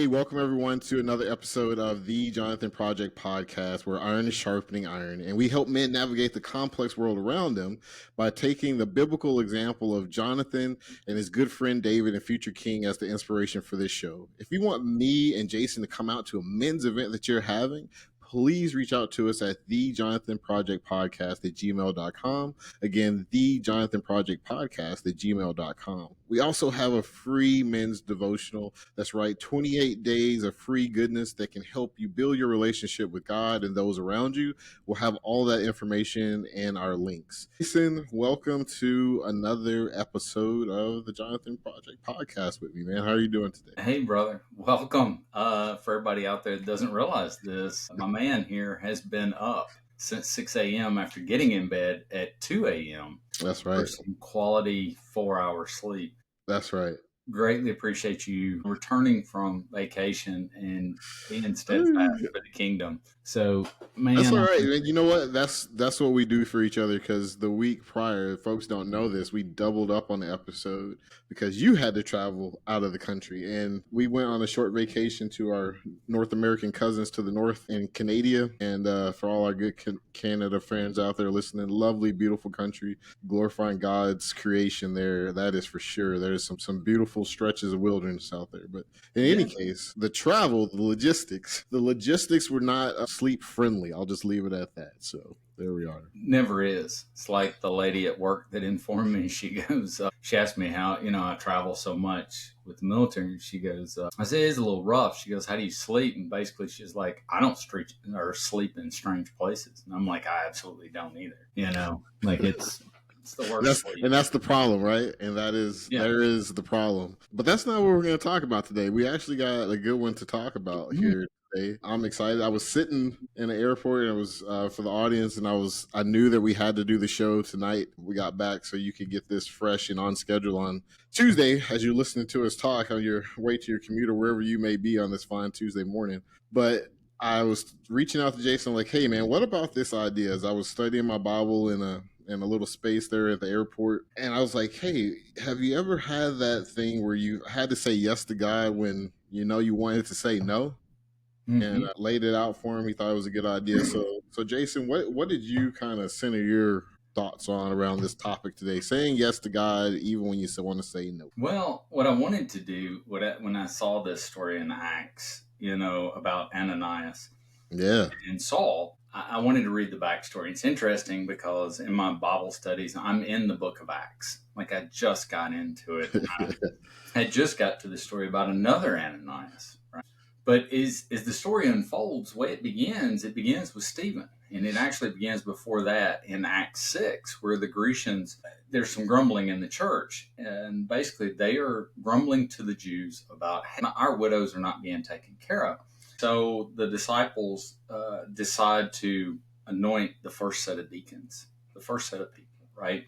Hey, welcome everyone to another episode of the Jonathan Project Podcast, where iron is sharpening iron, and we help men navigate the complex world around them by taking the biblical example of Jonathan and his good friend David and future king as the inspiration for this show. If you want me and Jason to come out to a men's event that you're having, please reach out to us at thejonathanprojectpodcast@gmail.com. Again, thejonathanprojectpodcast@gmail.com. We also have a free men's devotional. That's right, 28 days of free goodness that can help you build your relationship with God and those around you. We'll have all that information and our links. Jason, welcome to another episode of the Jonathan Project Podcast with me, man. How are you doing today? Hey, brother. Welcome. For everybody out there that doesn't realize this, my man here has been up since 6 a.m. after getting in bed at 2 a.m. That's for right. some quality 4-hour sleep. That's right. Greatly appreciate you returning from vacation and being steadfast for the kingdom. So, man, That's all right. And you know what? That's what we do for each other, because the week prior, folks don't know this, we doubled up on the episode because you had to travel out of the country. And we went on a short vacation to our North American cousins to the north in Canada. And for all our good Canada fans out there listening, lovely, beautiful country, glorifying God's creation there. That is for sure. There's some beautiful stretches of wilderness out there. But in any case, the travel, the logistics were not sleep friendly. I'll just leave it at that. So there we are. Never is. It's like the lady at work that informed me. She goes, she asked me how, I travel so much with the military. She goes, I said, it's a little rough. She goes, how do you sleep? And basically she's like, I don't sleep in strange places. And I'm like, I absolutely don't either. Like it's the worst sleep. And that's the problem, right? And there is the problem. But that's not what we're going to talk about today. We actually got a good one to talk about here. I'm excited. I was sitting in the airport, and it was for the audience, and I knew that we had to do the show tonight. We got back so you could get this fresh and on schedule on Tuesday as you're listening to us talk on your way to your commute or wherever you may be on this fine Tuesday morning. But I was reaching out to Jason like, hey, man, what about this idea? As I was studying my Bible in a little space there at the airport, and I was like, hey, have you ever had that thing where you had to say yes to God when you wanted to say no? And laid it out for him. He thought it was a good idea. So Jason, what did you kind of center your thoughts on around this topic today? Saying yes to God even when you want to say no. Well, what I wanted to do when I saw this story in Acts, about Ananias and Saul, I wanted to read the backstory. It's interesting because in my Bible studies, I'm in the book of Acts. Like I just got into it. I had just got to the story about another Ananias, right? But as the story unfolds, the way it begins with Stephen. And it actually begins before that in Acts 6, where the Grecians, there's some grumbling in the church. And basically they are grumbling to the Jews about how our widows are not being taken care of. So the disciples decide to anoint the first set of deacons, the first set of people, right?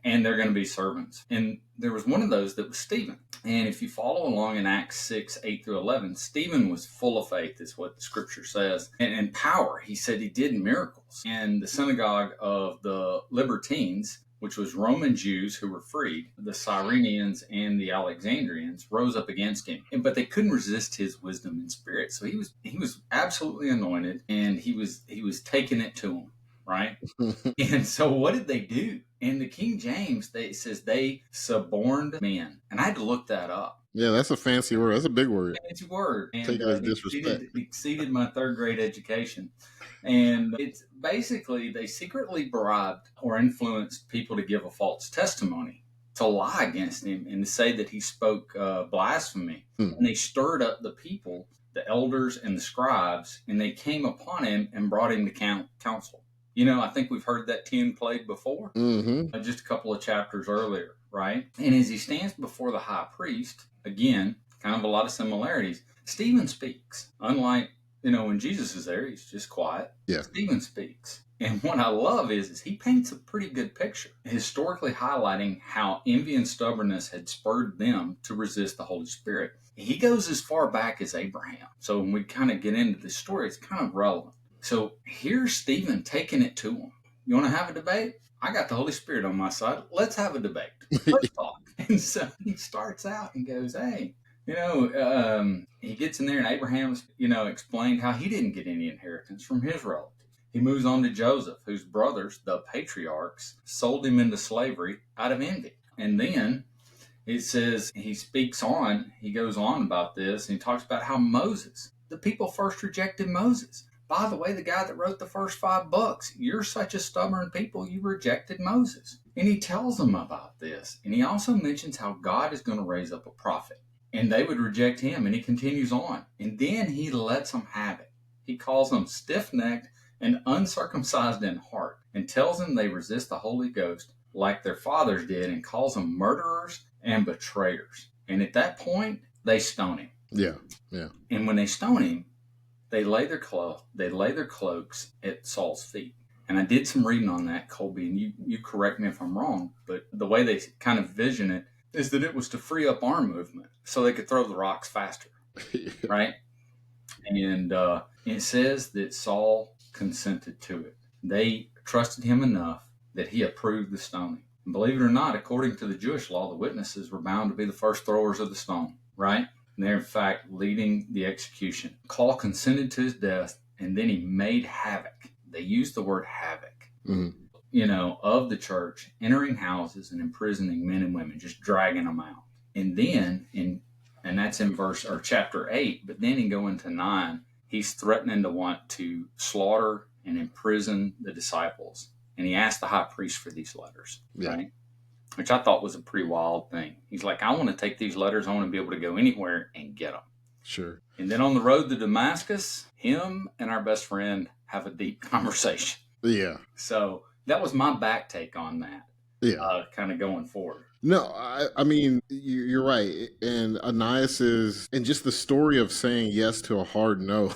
And they're going to be servants. And there was one of those that was Stephen. And if you follow along in Acts 6, 8 through 11, Stephen was full of faith, is what the scripture says, and power. He said he did miracles. And the synagogue of the Libertines, which was Roman Jews who were freed, the Cyrenians and the Alexandrians, rose up against him. But they couldn't resist his wisdom and spirit. So he was absolutely anointed, and he was taking it to them. Right? And so what did they do? In the King James, it says they suborned men. And I had to look that up. Yeah, that's a fancy word. That's a big word. Fancy word. And take it as disrespect. Exceeded my third grade education. And it's basically they secretly bribed or influenced people to give a false testimony, to lie against him and to say that he spoke blasphemy. And they stirred up the people, the elders and the scribes, and they came upon him and brought him to council. I think we've heard that tune played before, just a couple of chapters earlier, right? And as he stands before the high priest, again, kind of a lot of similarities, Stephen speaks. Unlike, when Jesus is there, he's just quiet. Yeah. Stephen speaks. And what I love is he paints a pretty good picture, historically highlighting how envy and stubbornness had spurred them to resist the Holy Spirit. He goes as far back as Abraham. So when we kind of get into this story, it's kind of relevant. So here's Stephen taking it to him. You want to have a debate? I got the Holy Spirit on my side. Let's have a debate. Let's talk. And so he starts out and goes, hey, He gets in there, and Abraham's, explained how he didn't get any inheritance from his relatives. He moves on to Joseph, whose brothers, the patriarchs, sold him into slavery out of envy. And then it says he goes on about this, and he talks about how the people first rejected Moses. By the way, the guy that wrote the first 5 books, you're such a stubborn people, you rejected Moses. And he tells them about this. And he also mentions how God is going to raise up a prophet. And they would reject him. And he continues on. And then he lets them have it. He calls them stiff-necked and uncircumcised in heart, and tells them they resist the Holy Ghost like their fathers did, and calls them murderers and betrayers. And at that point, they stone him. Yeah, yeah. And when they stone him, they lay their cloaks at Saul's feet. And I did some reading on that, Colby, and you correct me if I'm wrong, but the way they kind of vision it is that it was to free up arm movement so they could throw the rocks faster, right? And it says that Saul consented to it. They trusted him enough that he approved the stoning. And believe it or not, according to the Jewish law, the witnesses were bound to be the first throwers of the stone, right? And they're in fact leading the execution. Saul consented to his death, and then he made havoc. They used the word havoc, of the church, entering houses and imprisoning men and women, just dragging them out. And then, and that's in chapter 8, but then in going to 9, he's threatening to want to slaughter and imprison the disciples. And he asked the high priest for these letters, right? Which I thought was a pretty wild thing. He's like, I want to take these letters. I want to be able to go anywhere and get them. Sure. And then on the road to Damascus, him and our best friend have a deep conversation. Yeah. So that was my back take on that. Yeah. Kind of going forward. No, I mean, you're right. And Ananias and just the story of saying yes to a hard no,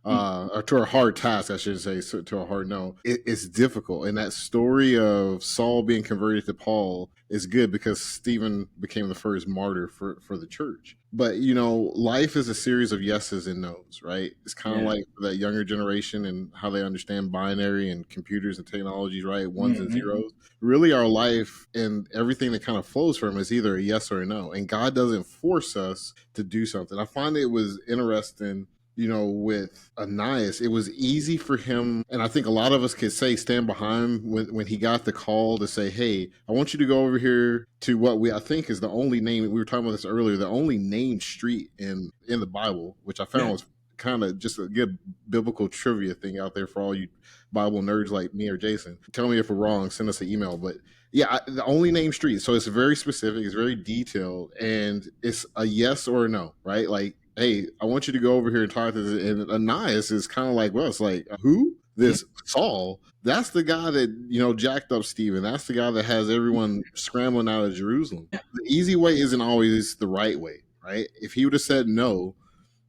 or to a hard task, I should say, so to a hard no, it's difficult. And that story of Saul being converted to Paul is good because Stephen became the first martyr for the church. But, life is a series of yeses and nos, right? It's kind of like that younger generation and how they understand binary and computers and technologies, right? Ones and zeros. Really, our life and everything that kind of flows from is either a yes or a no. And God doesn't force us to do something. I find it was interesting, with Ananias, it was easy for him. And I think a lot of us could stand behind when he got the call to say, hey, I want you to go over here to what I think is the only name, we were talking about this earlier, the only named street in the Bible, which I found was kind of just a good biblical trivia thing out there for all you Bible nerds like me or Jason. Tell me if we're wrong, send us an email. But yeah, the only named street. So it's very specific, it's very detailed, and it's a yes or a no, right? Like, hey, I want you to go over here and talk to this. And Ananias is kind of like, well, it's like, who? This Saul? That's the guy that, jacked up Stephen. That's the guy that has everyone scrambling out of Jerusalem. The easy way isn't always the right way, right? If he would have said no,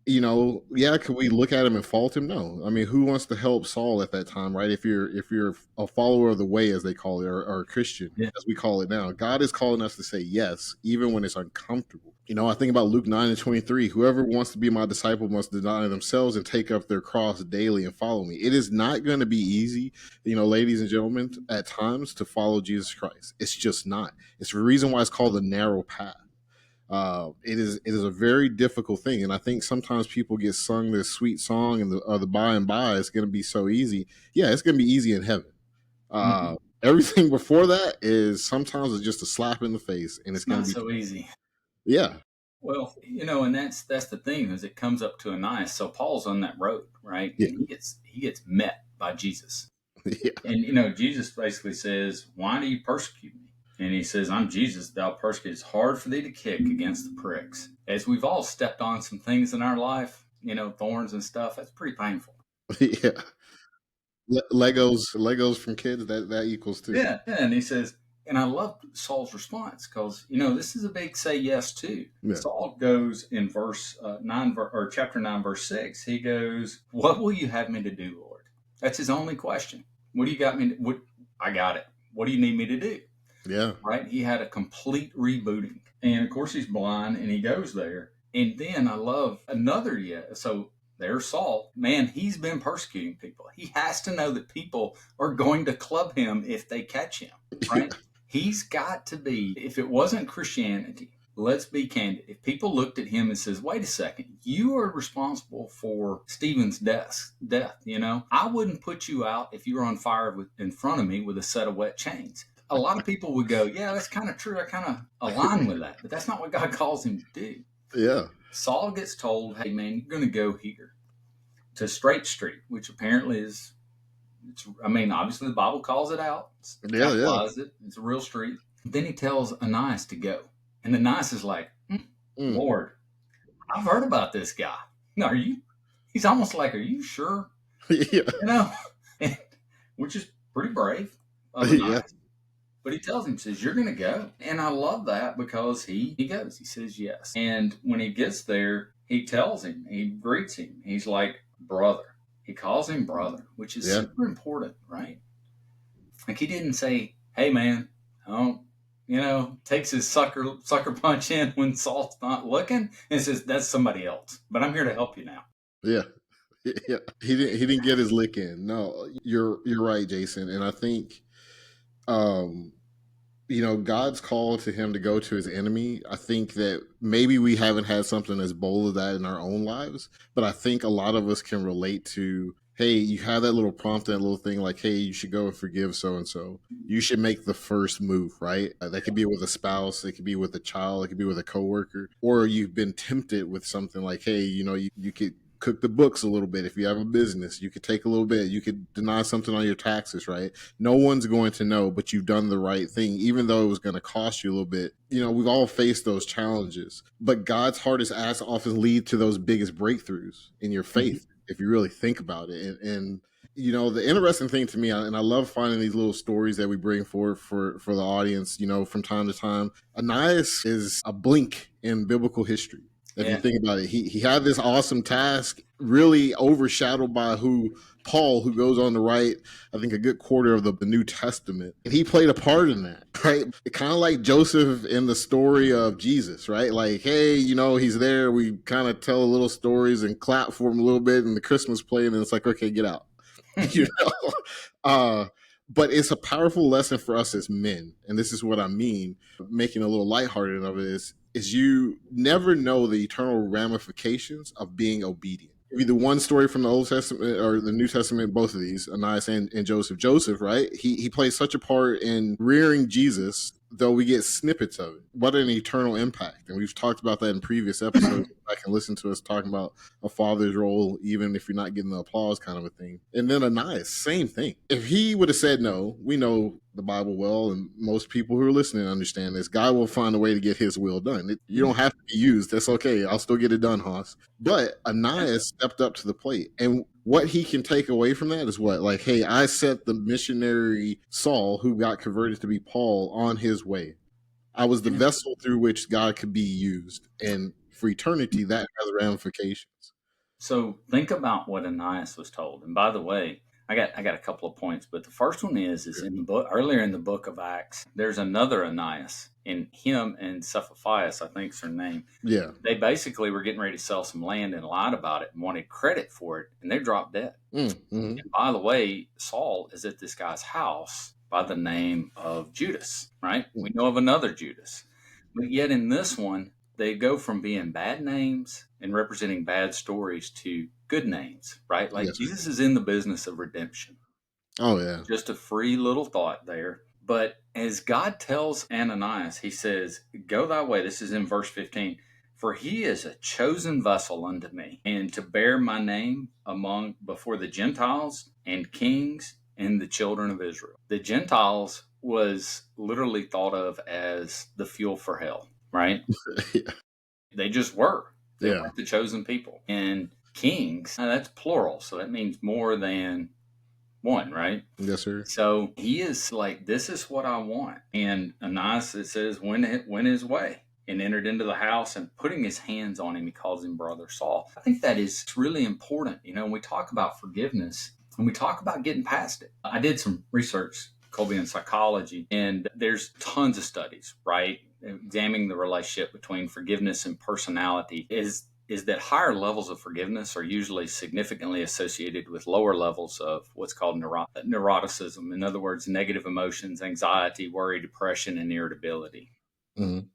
could we look at him and fault him? No. I mean, who wants to help Saul at that time, right? If you're a follower of the way, as they call it, or a Christian, as we call it now, God is calling us to say yes, even when it's uncomfortable. I think about Luke 9:23. Whoever wants to be my disciple must deny themselves and take up their cross daily and follow me. It is not going to be easy, ladies and gentlemen, at times to follow Jesus Christ. It's just not. It's the reason why it's called the narrow path. It is a very difficult thing, and I think sometimes people get sung this sweet song and the by and by it's going to be so easy. Yeah, it's going to be easy in heaven. Everything before that is sometimes it's just a slap in the face, and it's going to be so easy. Yeah. Well, and that's the thing is it comes up to Ananias. So Paul's on that road, right? Yeah. And he gets met by Jesus. Yeah. And Jesus basically says, "Why do you persecute me?" And he says, "I'm Jesus, thou persecute." It's hard for thee to kick against the pricks. As we've all stepped on some things in our life, thorns and stuff, that's pretty painful. Yeah. Legos from kids, that equals too. Yeah. And he says, and I love Saul's response because, this is a big say yes too. Yeah. Saul goes in verse 9, or chapter 9, verse 6, he goes, "What will you have me to do, Lord?" That's his only question. What do you got me to, I got it. What do you need me to do? Yeah. Right? He had a complete rebooting. And of course he's blind and he goes there. And then I love another So there's Saul. Man, he's been persecuting people. He has to know that people are going to club him if they catch him. Right? He's got to be, if it wasn't Christianity, let's be candid. If people looked at him and says, wait a second, you are responsible for Stephen's death, I wouldn't put you out if you were on fire in front of me with a set of wet chains. A lot of people would go, yeah, that's kind of true. I kind of align with that, but that's not what God calls him to do. Yeah. Saul gets told, hey, man, you're going to go here to Straight Street, which apparently is, obviously the Bible calls it out. Capitalized it. It's a real street. Then he tells Ananias to go. And Ananias is like, Lord, I've heard about this guy. Are you? He's almost like, are you sure? Yeah. Which is pretty brave of Yeah. Ananias. But he tells him, says, you're going to go. And I love that because he goes. He says yes. And when he gets there, he tells him, he greets him. He's like, brother. He calls him brother, which is super important, right? Like he didn't say, hey, man, takes his sucker punch in when Saul's not looking and says, that's somebody else. But I'm here to help you now. Yeah. Yeah. He didn't get his lick in. No, you're right, Jason. And I think God's call to him to go to his enemy. I think that maybe we haven't had something as bold as that in our own lives, but I think a lot of us can relate to, hey, you have that little prompt, that little thing like, hey, you should go and forgive so-and-so. You should make the first move, right? That could be with a spouse. It could be with a child. It could be with a coworker. Or you've been tempted with something like, hey, you could cook the books a little bit. If you have a business, you could take a little bit. You could deny something on your taxes, right? No one's going to know, but you've done the right thing, even though it was going to cost you a little bit. We've all faced those challenges, but God's hardest acts often lead to those biggest breakthroughs in your faith, if you really think about it. And the interesting thing to me, and I love finding these little stories that we bring forward for the audience, from time to time. Ananias is a blink in biblical history. If you think about it, he had this awesome task, really overshadowed by Paul, who goes on to write, I think, a good quarter of the New Testament. And he played a part in that, right? Kind of like Joseph in the story of Jesus, right? Like, hey, he's there. We kind of tell little stories and clap for him a little bit in the Christmas play. And then it's like, okay, get out. But it's a powerful lesson for us as men. And this is what I mean, making a little lighthearted of it is you never know the eternal ramifications of being obedient. Either one story from the Old Testament or the New Testament, both of these, Ananias and Joseph. Joseph, right? He plays such a part in rearing Jesus, though we get snippets of it. What an eternal impact. And we've talked about that in previous episodes. I can listen to us talking about a father's role, even if you're not getting the applause kind of a thing. And then Ananias, same thing. If he would have said no, we know the Bible well, and most people who are listening understand this. God will find a way to get his will done. You don't have to be used. That's okay. I'll still get it done, Haas. But Ananias stepped up to the plate. And what he can take away from that is what? Like, hey, I set the missionary Saul, who got converted to be Paul, on his way. I was the vessel through which God could be used. And for eternity, that has ramifications. So think about what Ananias was told. And by the way, I got a couple of points, but the first one is in the book, earlier in the book of Acts, there's another Ananias, and him and Cephallias, I think is her name. Yeah. They basically were getting ready to sell some land and lied about it and wanted credit for it, and they dropped dead. Mm-hmm. And by the way, Saul is at this guy's house by the name of Judas, right? We know of another Judas. But yet in this one, they go from being bad names and representing bad stories to good names, right? Like Jesus is in the business of redemption. Oh, yeah. Just a free little thought there. But as God tells Ananias, he says, go thy way. This is in verse 15. For he is a chosen vessel unto me, and to bear my name before the Gentiles and kings and the children of Israel. The Gentiles was literally thought of as the fuel for hell, right? Yeah. They just were. They weren't the chosen people. And kings, that's plural, so that means more than one, right? Yes, sir. So he is like, this is what I want. And Ananias, it says, went his way and entered into the house, and putting his hands on him, he calls him brother Saul. I think that is really important. When we talk about forgiveness and we talk about getting past it. I did some research, Colby, in psychology, and there's tons of studies, right? Examining the relationship between forgiveness and personality is that higher levels of forgiveness are usually significantly associated with lower levels of what's called neuroticism. In other words, negative emotions, anxiety, worry, depression, and irritability. Mm-hmm.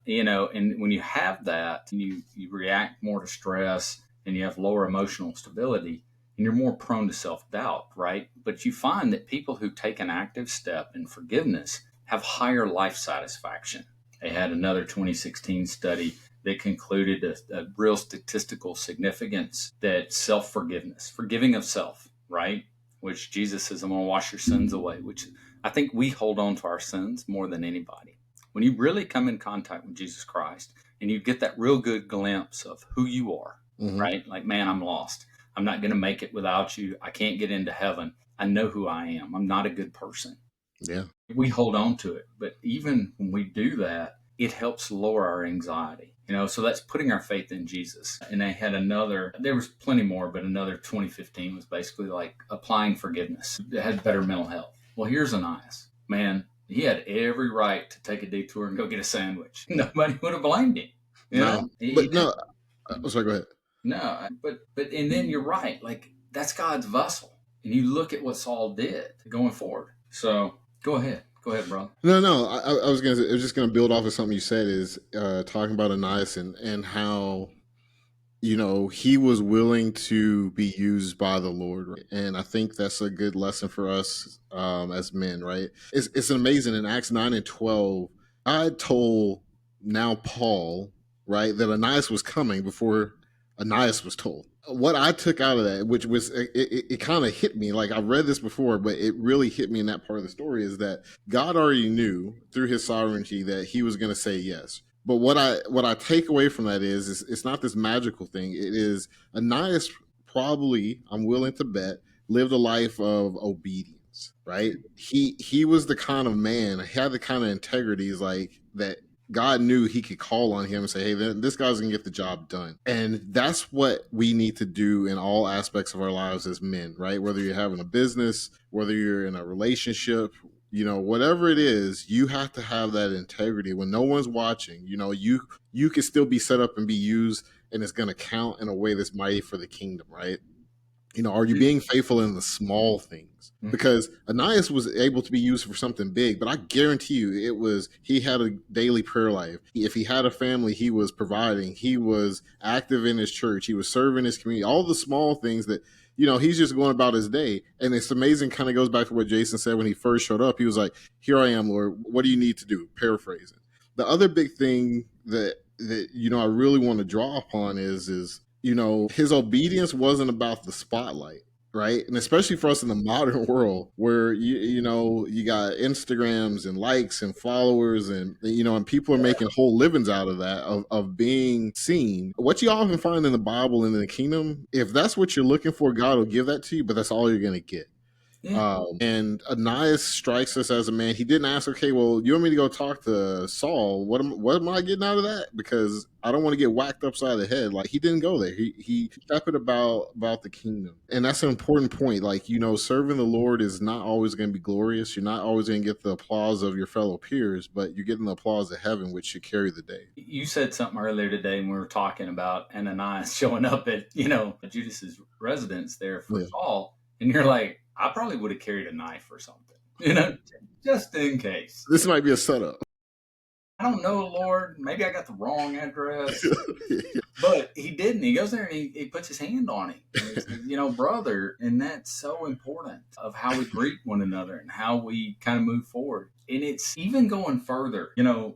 And when you have that, you react more to stress and you have lower emotional stability and you're more prone to self-doubt, right? But you find that people who take an active step in forgiveness have higher life satisfaction. They had another 2016 study that concluded a real statistical significance that self-forgiveness, forgiving of self, right? Which Jesus says, I'm going to wash your sins away, which I think we hold on to our sins more than anybody. When you really come in contact with Jesus Christ and you get that real good glimpse of who you are, right? Like, man, I'm lost. I'm not going to make it without you. I can't get into heaven. I know who I am. I'm not a good person. Yeah. We hold on to it. But even when we do that, it helps lower our anxiety. So that's putting our faith in Jesus. And they had there was plenty more, but another 2015 was basically like applying forgiveness. It had better mental health. Well, here's Ananias. Man, he had every right to take a detour and go get a sandwich. Nobody would have blamed him. Sorry, go ahead. No, but and then you're right. Like, that's God's vessel. And you look at what Saul did going forward. So go ahead, bro. No. I was just gonna build off of something you said, is talking about Ananias and how he was willing to be used by the Lord, right? And I think that's a good lesson for us as men, right? It's amazing. In Acts 9 and 12, God told now Paul, right, that Ananias was coming before Ananias was told. What I took out of that, which was it kind of hit me, like I've read this before, but it really hit me in that part of the story, is that God already knew through his sovereignty that he was going to say yes. But what I take away from that is it's not this magical thing. It is Ananias probably, I'm willing to bet, lived a life of obedience, right? He was the kind of man, had the kind of integrities like that. God knew he could call on him and say, hey, this guy's gonna get the job done. And that's what we need to do in all aspects of our lives as men, right? Whether you're having a business, whether you're in a relationship, whatever it is, you have to have that integrity when no one's watching. You can still be set up and be used, and it's going to count in a way that's mighty for the kingdom, right? Are you being faithful in the small things? Because Ananias was able to be used for something big, but I guarantee you he had a daily prayer life. If he had a family, he was providing, he was active in his church, he was serving his community, all the small things that, he's just going about his day. And it's amazing, kind of goes back to what Jason said when he first showed up. He was like, here I am, Lord, what do you need to do? Paraphrasing. The other big thing that I really want to draw upon is his obedience wasn't about the spotlight, right? And especially for us in the modern world where you got Instagrams and likes and followers and and people are making whole livings out of that, of being seen. What you often find in the Bible and in the kingdom, if that's what you're looking for, God will give that to you, but that's all you're going to get. Yeah. And Ananias strikes us as a man. He didn't ask, okay, well, you want me to go talk to Saul? What am I getting out of that? Because I don't want to get whacked upside the head. Like, he didn't go there. He kept it about the kingdom. And that's an important point. Like, serving the Lord is not always going to be glorious. You're not always going to get the applause of your fellow peers, but you're getting the applause of heaven, which should carry the day. You said something earlier today when we were talking about Ananias showing up at, Judas's residence there for Saul. And you're like, I probably would have carried a knife or something, just in case. This might be a setup. I don't know, Lord. Maybe I got the wrong address. But he didn't. He goes there and he puts his hand on him. And he says, brother. And that's so important of how we greet one another and how we kind of move forward. And it's even going further.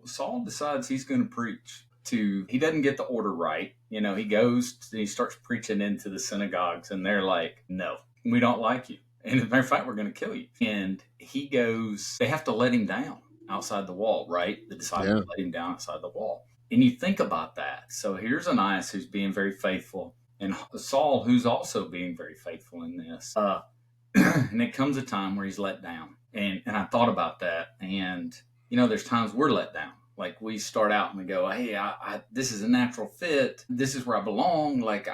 Saul decides he's going to preach. He doesn't get the order right. He goes, he starts preaching into the synagogues and they're like, no, we don't like you. And as a matter of fact, we're going to kill you. And he goes, they have to let him down outside the wall, right? The disciples let him down outside the wall. And you think about that. So here's Ananias who's being very faithful, and Saul who's also being very faithful in this. And it comes a time where he's let down. And I thought about that. And, there's times we're let down. Like, we start out and we go, hey, this is a natural fit. This is where I belong. Like,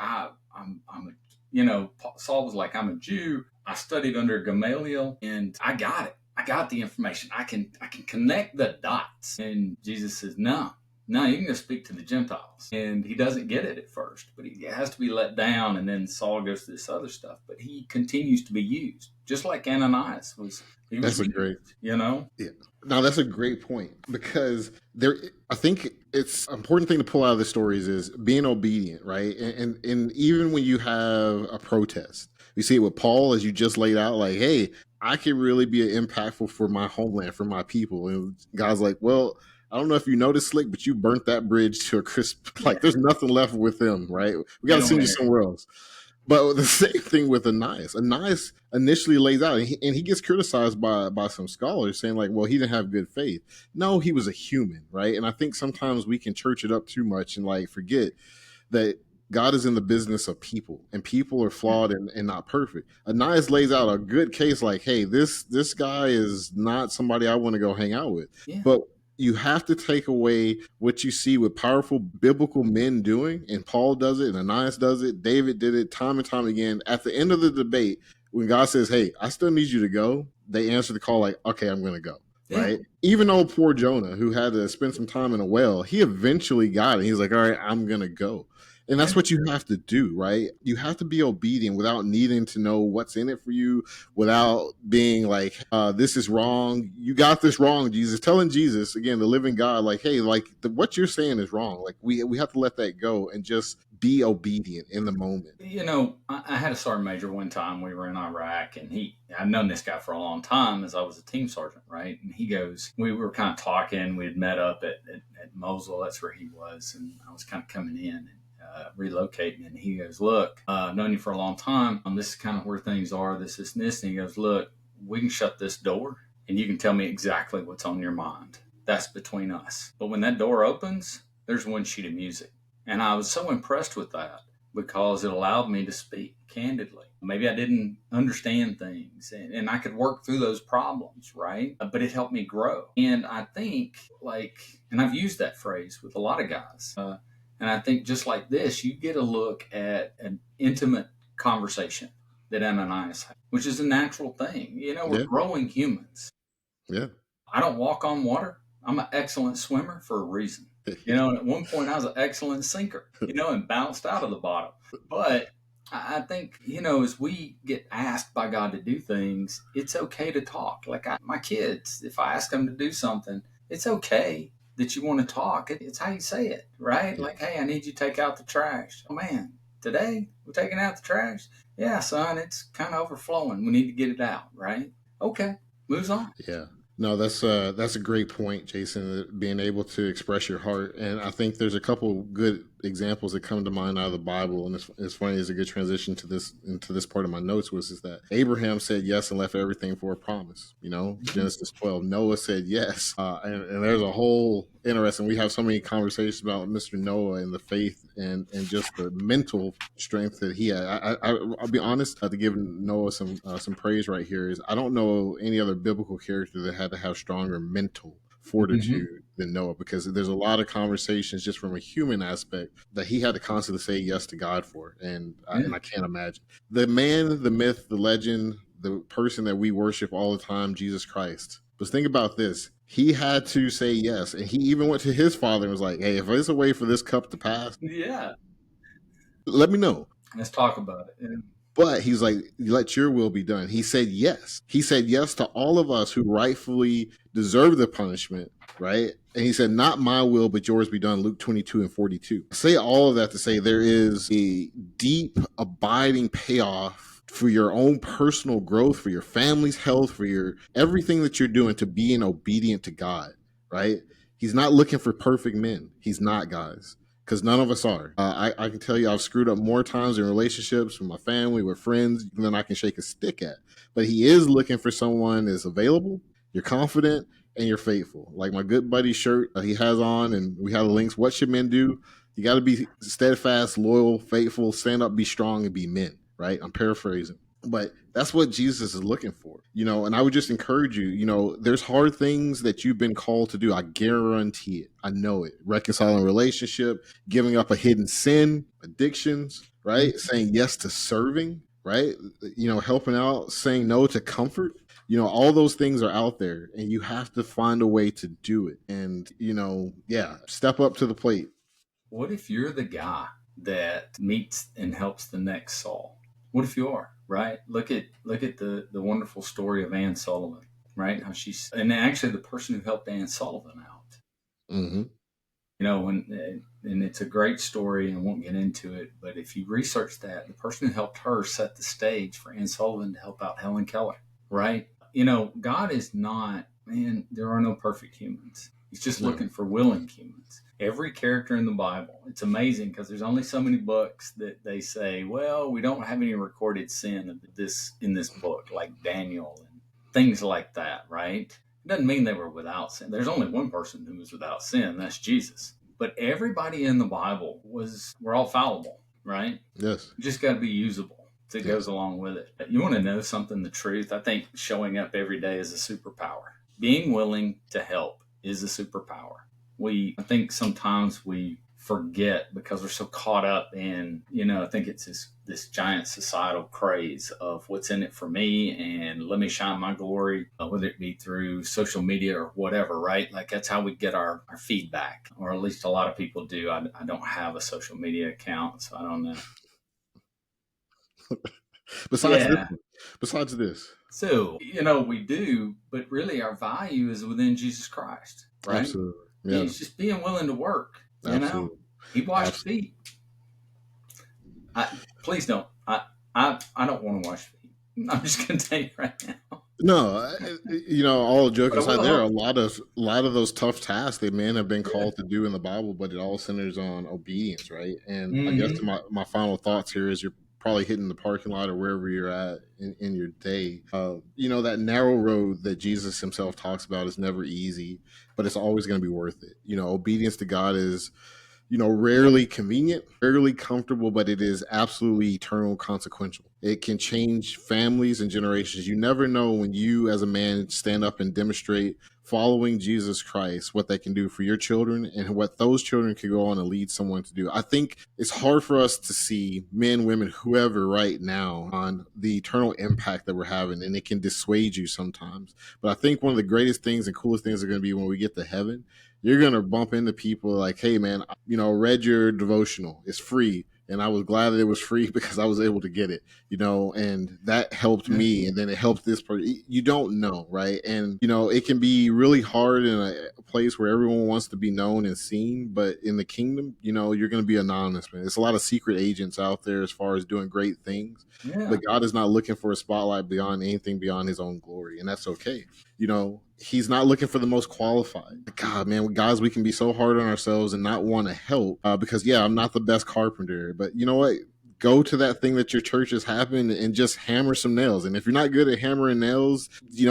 Saul was like, I'm a Jew. I studied under Gamaliel and I got it. I got the information. I can connect the dots. And Jesus says, no, No, you can just speak to the Gentiles. And he doesn't get it at first, but he has to be let down. And then Saul goes to this other stuff, but he continues to be used, just like Ananias was. He was That's a used, great, Yeah. Now that's a great point, because I think it's an important thing to pull out of the stories is being obedient, right? And even when you have a protest, you see it with Paul, as you just laid out, like, hey, I can really be impactful for my homeland, for my people. And God's like, well, I don't know if you noticed, Slick, but you burnt that bridge to a crisp. Like, there's nothing left with them, right? We got to send you somewhere else. But the same thing with Ananias. Ananias initially lays out, and he gets criticized by some scholars saying, like, well, he didn't have good faith. No, he was a human, right? And I think sometimes we can church it up too much and like forget that God is in the business of people, and people are flawed and not perfect. Ananias lays out a good case, like, hey, this guy is not somebody I want to go hang out with. Yeah. But you have to take away what you see with powerful biblical men doing, and Paul does it, and Ananias does it, David did it time and time again. At the end of the debate, when God says, hey, I still need you to go, they answer the call like, okay, I'm going to go. Yeah. Right? Even old poor Jonah, who had to spend some time in a well, he eventually got it. He's like, all right, I'm going to go. And that's what you have to do, right? You have to be obedient without needing to know what's in it for you, without being like, this is wrong. You got this wrong, Jesus. Telling Jesus, again, the living God, like, hey, like what you're saying is wrong. Like we have to let that go and just be obedient in the moment. You know, I had a sergeant major one time. We were in Iraq, and I've known this guy for a long time as I was a team sergeant, right? And he goes, we were kind of talking. We had met up at Mosul. That's where he was. And I was kind of coming in and relocating. And he goes, look, I've known you for a long time. This is kind of where things are, this, and this. And he goes, look, we can shut this door and you can tell me exactly what's on your mind. That's between us. But when that door opens, there's one sheet of music. And I was so impressed with that because it allowed me to speak candidly. Maybe I didn't understand things and I could work through those problems, right? But it helped me grow. And I think and I've used that phrase with a lot of guys. And I think just like this, you get a look at an intimate conversation that Ananias had, which is a natural thing. You know, we're growing humans. Yeah. I don't walk on water. I'm an excellent swimmer for a reason. You know, and at one point I was an excellent sinker, and bounced out of the bottom. But I think, as we get asked by God to do things, it's okay to talk. Like my kids, if I ask them to do something, it's okay that you want to talk. It's how you say it, right? Like, hey, I need you to take out the trash. Oh, man, today we're taking out the trash? Yeah, son, it's kind of overflowing. We need to get it out, right? Okay, moves on. Yeah. No, that's a great point, Jason, being able to express your heart. And I think there's a couple good examples that come to mind out of the Bible. And it's funny, it's a good transition to this part of my notes is that Abraham said yes and left everything for a promise. Genesis 12. Noah said yes. And there's a whole interesting, we have so many conversations about Mr. Noah and the faith and just the mental strength that he had. I'll be honest, to give Noah some praise right here is I don't know any other biblical character that had to have stronger mental fortitude than Noah, because there's a lot of conversations just from a human aspect that he had to constantly say yes to God for. And I can't imagine. The man, the myth, the legend, the person that we worship all the time, Jesus Christ. But think about this. He had to say yes. And he even went to his father and was like, hey, if there's a way for this cup to pass, let me know. Let's talk about it. Yeah. But he's like, let your will be done. He said yes. He said yes to all of us who rightfully deserve the punishment, right? And he said, not my will, but yours be done, Luke 22:42. I say all of that to say there is a deep, abiding payoff for your own personal growth, for your family's health, for your everything that you're doing to being obedient to God, right? He's not looking for perfect men. He's not, guys. Because none of us are. I can tell you I've screwed up more times in relationships with my family, with friends, than I can shake a stick at. But he is looking for someone that's available, you're confident, and you're faithful. Like my good buddy shirt he has on, and we have the links. What should men do? You got to be steadfast, loyal, faithful, stand up, be strong, and be men, right? I'm paraphrasing. But that's what Jesus is looking for, and I would just encourage you, there's hard things that you've been called to do. I guarantee it. I know it. Reconciling relationship, giving up a hidden sin, addictions, right? Saying yes to serving, right? Helping out, saying no to comfort. All those things are out there, and you have to find a way to do it. And, step up to the plate. What if you're the guy that meets and helps the next Saul? What if you are, right? Look at the wonderful story of Anne Sullivan, right? How she's, and actually the person who helped Anne Sullivan out. Mm-hmm. And it's a great story, and won't get into it, but if you research that, the person who helped her set the stage for Anne Sullivan to help out Helen Keller, right? God is not, man, there are no perfect humans. He's just looking for willing humans. Every character in the Bible, it's amazing because there's only so many books that they say, well, we don't have any recorded sin of this in this book, like Daniel and things like that, right? It doesn't mean they were without sin. There's only one person who was without sin, that's Jesus. But everybody in the Bible we're all fallible, right? Yes. You just got to be usable. It goes along with it. You want to know something, the truth? I think showing up every day is a superpower. Being willing to help is a superpower. I think sometimes we forget because we're so caught up in, I think it's this giant societal craze of what's in it for me and let me shine my glory, whether it be through social media or whatever, right? Like that's how we get our feedback, or at least a lot of people do. I don't have a social media account, so I don't know. Besides this. So, we do, but really our value is within Jesus Christ, right? Absolutely. Yeah. He's just being willing to work, Absolutely. He washed feet. Please don't. I don't want to wash feet. I'm just going to tell you right now. No, all joking aside, there are a lot of those tough tasks that men have been called to do in the Bible, but it all centers on obedience, right? And I guess my final thoughts here is you're probably hitting the parking lot or wherever you're at in your day. That narrow road that Jesus himself talks about is never easy, but it's always going to be worth it. Obedience to God is rarely convenient, rarely comfortable, but it is absolutely eternal consequential. It can change families and generations. You never know when you, as a man, stand up and demonstrate following Jesus Christ, what that can do for your children and what those children can go on and lead someone to do. I think it's hard for us to see men, women, whoever right now on the eternal impact that we're having, and it can dissuade you sometimes. But I think one of the greatest things and coolest things are going to be when we get to heaven. You're going to bump into people like, hey, man, read your devotional. It's free. And I was glad that it was free because I was able to get it, and that helped me. And then it helped this person. You don't know, right? And, it can be really hard in a place where everyone wants to be known and seen. But in the kingdom, you're going to be anonymous, man. There's a lot of secret agents out there as far as doing great things. Yeah. But God is not looking for a spotlight beyond anything beyond his own glory. And that's okay. He's not looking for the most qualified. God, man, guys, we can be so hard on ourselves and not want to help because, I'm not the best carpenter. But you know what? Go to that thing that your church is having and just hammer some nails. And if you're not good at hammering nails,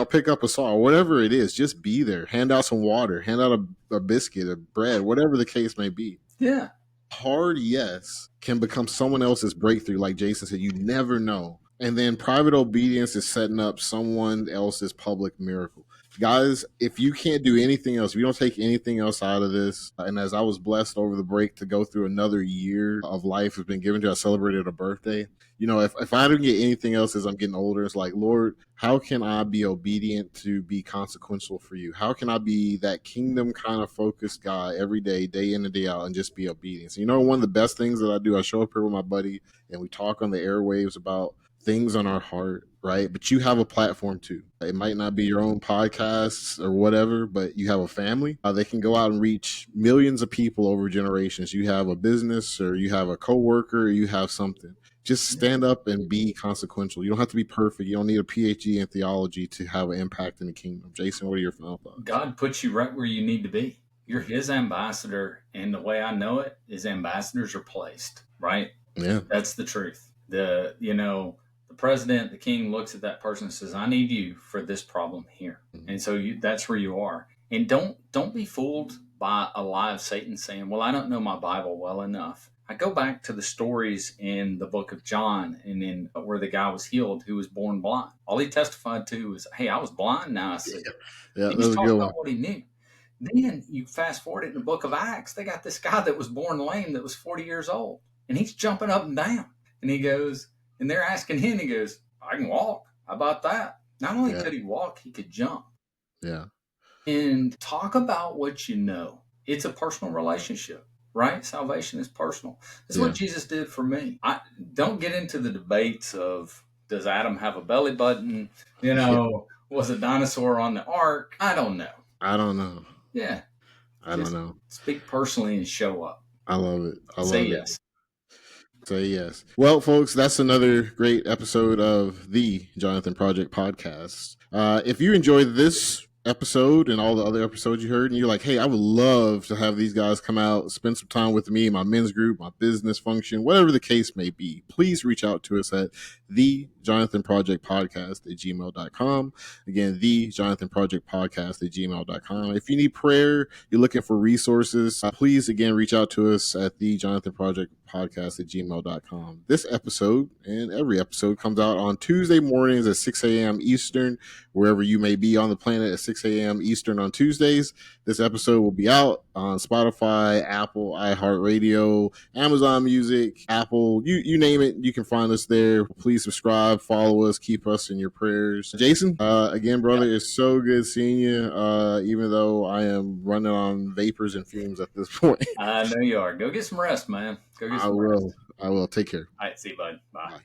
pick up a saw or whatever it is. Just be there. Hand out some water. Hand out a biscuit, a bread, whatever the case may be. Yeah. Hard yes can become someone else's breakthrough. Like Jason said, you never know. And then private obedience is setting up someone else's public miracle. Guys, if you can't do anything else, if you don't take anything else out of this, and as I was blessed over the break to go through another year of life has been given to, I celebrated a birthday. If I don't get anything else as I'm getting older, it's like, Lord, how can I be obedient to be consequential for you? How can I be that kingdom kind of focused guy every day, day in and day out, and just be obedient? So, one of the best things that I do, I show up here with my buddy and we talk on the airwaves about things on our heart, right? But you have a platform too. It might not be your own podcasts or whatever, but you have a family. They can go out and reach millions of people over generations. You have a business or you have a coworker or you have something. Just stand up and be consequential. You don't have to be perfect. You don't need a PhD in theology to have an impact in the kingdom. Jason, what are your final thoughts? God puts you right where you need to be. You're his ambassador. And the way I know it is ambassadors are placed, right? Yeah. That's the truth. The president, the king looks at that person and says, I need you for this problem here. Mm-hmm. And so that's where you are. And don't be fooled by a lie of Satan saying, well, I don't know my Bible well enough. I go back to the stories in the book of John and in where the guy was healed who was born blind. All he testified to was, hey, I was blind, now I see. Yeah, he was talking about what he knew. Then you fast forward it in the book of Acts, they got this guy that was born lame that was 40 years old. And he's jumping up and down. And he goes, And they're asking him, he goes, I can walk. How about that? Not only could he walk, he could jump. Yeah. And talk about what you know. It's a personal relationship, right? Salvation is personal. This is what Jesus did for me. I don't get into the debates of, does Adam have a belly button? Was a dinosaur on the ark? I don't know. Yeah. I don't know. Speak personally and show up. I love it. Say yes. Say yes. Well, folks, that's another great episode of the Jonathan Project Podcast. If you enjoyed this episode and all the other episodes you heard, and you're like, hey, I would love to have these guys come out, spend some time with me, my men's group, my business function, whatever the case may be, please reach out to us at thejonathanprojectpodcast at gmail.com. Again, thejonathanprojectpodcast at gmail.com. If you need prayer, you're looking for resources, please, again, reach out to us at thejonathanprojectpodcast at gmail.com. This episode and every episode comes out on Tuesday mornings at 6 a.m. Eastern, wherever you may be on the planet at 6 a.m. Eastern on Tuesdays. This episode will be out on Spotify, Apple, iHeartRadio, Amazon Music, Apple, you name it, you can find us there. Please subscribe, follow us, keep us in your prayers. Jason, again, brother, It's so good seeing you, even though I am running on vapors and fumes at this point. I know you are. Go get some rest, man. Go get some rest. I will. Take care. All right, see you, bud. Bye.